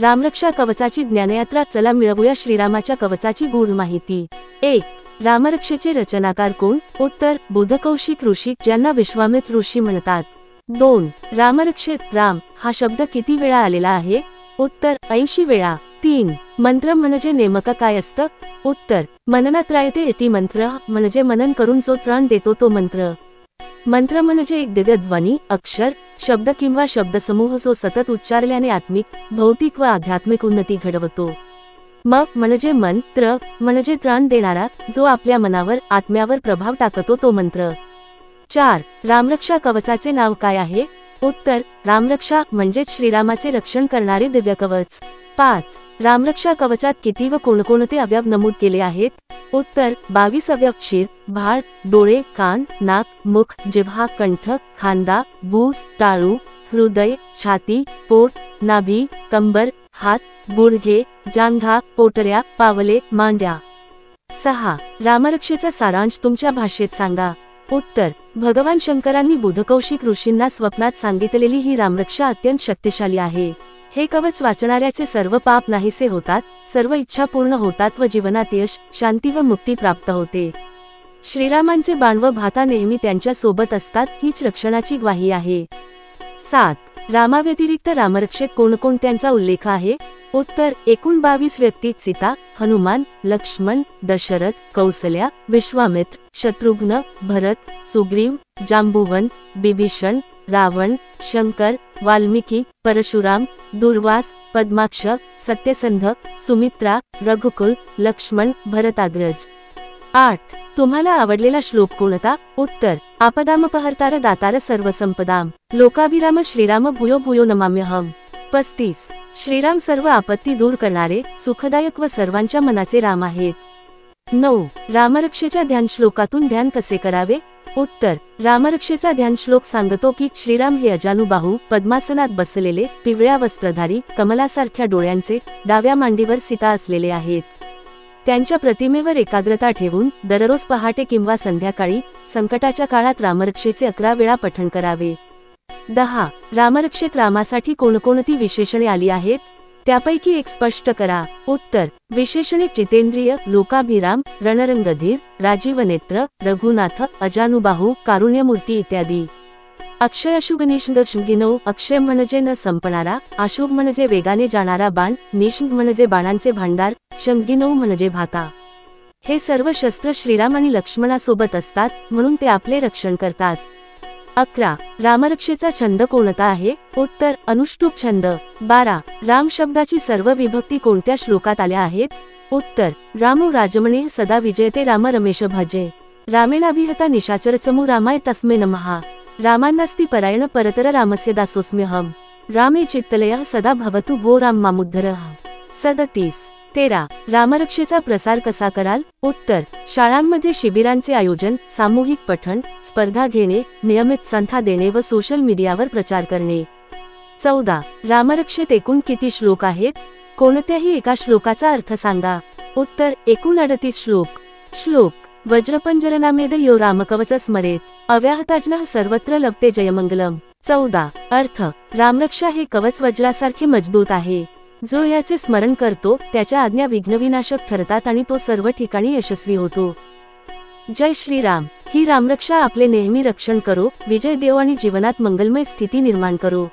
रामरक्षा कवचाची ज्ञानयात्रा, चला मिळवूया श्रीरामाच्या कवचाची गूढ माहिती। 1. रामरक्षेचे रचनाकार कोण? उत्तर बुधकौशिक ऋषी, ज्यांना विश्वामित्र ऋषी म्हणतात। 2. रामरक्षेत राम हा शब्द किती वेळा आलेला आहे? उत्तर 80 वेळा। 3. मंत्र म्हणजे नेमकं काय असतं? उत्तर मननात्रायते इति मंत्र, म्हणजे मनन करून जो त्राण देतो तो मंत्र। मंत्र म्हणजे एक दिव्य ध्वनी, अक्षर, शब्द किंवा शब्दसमूह जो सतत उच्चारल्याने आत्मिक, भौतिक व आध्यात्मिक उन्नती घडवतो। म्हणजे मंत्र म्हणजे त्राण देणारा, जो आपल्या मनावर, आत्म्यावर प्रभाव टाकतो तो मंत्र। 4. रामरक्षा कवचाचे नाव काय आहे? उत्तर रामरक्षा म्हणजेच श्रीरामाचे रक्षण करणारे दिव्य कवच। 5. रामरक्षा कवचात किती व कोणकोणते अवयव नमूद केले आहेत? उत्तर 22 अवयव, शिर, भाळ, डोळे, कान, नाक, मुख, जिव्हा, कंठ, खांदा, भूस, टाळू, हृदय, छाती, पोट, नाभी, कंबर, हात, गुडघे, जांघा, पोटऱ्या, पावले, मांड्या। 6. रामरक्षेचा सारांश तुमच्या भाषेत सांगा। उत्तर भगवान शंकरांनी बुधकौशिक ऋषींना स्वप्नात सांगितलेली ही रामरक्षा अत्यंत शक्तिशाली आहे। हे कवच वाचणाऱ्याचे सर्व पाप नाहीसे होतात, सर्व इच्छा पूर्ण होतात व जीवनात यश, शांती व मुक्ती प्राप्त होते। श्रीरामांचे बाण व भाता नेहमी त्यांच्या सोबत असतात, हीच रक्षणाची ग्वाही आहे। 7. रामाव्यतिरिक्त रामरक्षेत कोणकोणत्यांचा उल्लेख आहे? उत्तर एकूण 22 व्यक्तीत सीता, हनुमान, लक्ष्मण, दशरथ, कौसल्या, विश्वामित्र, शत्रुघ्न, भरत, सुग्रीव, जांबुवन, बिभीषण, रावण, शंकर, वाल्मिकी, परशुराम, दुर्वास, पद्माक्ष, सत्यसंध, सुमित्रा, रघुकुल, लक्ष्मण, भरताग्रज। 8. तुम्हाला आवडलेला श्लोक कोणता? उत्तर आपदामपहर्तार दातार सर्वसंपदाम, लोकाभिराम श्रीराम भूयो भूयो नमाम्यहम। 35. श्रीराम सर्व आपत्ती दूर करणारे, सुखदायक व सर्वांच्या मनाचे राम आहेत। 9. रामरक्षेच्या ध्यान श्लोकातून ध्यान कसे करावे? उत्तर रामरक्षेचा ध्यान श्लोक सांगतो की श्रीराम हे अजानुबाहू, पद्मासनात बसलेले, पिवळ्या वस्त्रधारी, कमलासारख्या डोळ्यांचे, डाव्या मांडीवर सीता असलेले आहेत। त्यांच्या प्रतिमेवर एकाग्रता ठेवून दररोज पहाटे किंवा संध्याकाळी संकटाच्या काळात रामरक्षेचे 11 वेळा पठण करावे। 10. रामरक्षेत रामासाठी कोणकोणती विशेषणे आली आहेत? त्यापैकी एक स्पष्ट करा। उत्तर विशेषणे जितेंद्रिय, लोकाभिराम, रणरंगधीर, राजीवनेत्र, रघुनाथ, अजानुबाहू, कारुण्यमूर्ती इत्यादी। अक्षय अशुभ निष्ंग क्षिणौ, अक्षय म्हणजे न संपणारा, अशुभ म्हणजे वेगाने जाणारा बाण, निष्ंग म्हणजे बाणांचे भांडार, क्षिणौ म्हणजे भाता। हे सर्व शस्त्र श्रीराम आणि लक्ष्मणासोबत असतात, म्हणून ते आपले रक्षण करतात। 11. रामरक्षेचा छंद कोणता आहे? उत्तर अनुष्टुप छंद। 12. राम शब्दाची सर्व विभक्ती कोणत्या श्लोकात आल्या आहेत? उत्तर रामो राजमणे सदा विजयते राम रमेश भजे, रामेणाभिहता निशाचरचमु रामाय तस्मै नमः, रामान्नास्ति परायण परतर रामस्य दासोऽस्म्यहम्, रामे चित्तलयः सदा भवतु भो राम मामुद्धरः। 37. 13. रामरक्षेचा प्रसार कसा कराल? उत्तर शाळांमध्ये शिबिरांचे आयोजन, सामूहिक पठण, स्पर्धा घेणे, नियमित संथा देणे व सोशल मीडियावर प्रचार करणे। 14. रामरक्षेत एकूण किती श्लोक आहेत? कोणत्याही एका श्लोकाचा अर्थ सांगा। उत्तर एकूण 38 श्लोक। श्लोक वज्रपंजरनामेद यो रामकवच स्मरेत, अव्याहताज्ञः सर्वत्र लभते जयमंगलम। 14. अर्थ रामरक्षा हे कवच वज्रासारखे मजबूत आहे, जो याचे स्मरण करतो त्याच्या आज्ञा विघ्नविनाशक ठरतात आणि तो सर्व ठिकाणी यशस्वी होतो। जय श्रीराम। ही रामरक्षा आपले नेहमी रक्षण करो, विजय देव आणि जीवनात मंगलमय स्थिती निर्माण करो।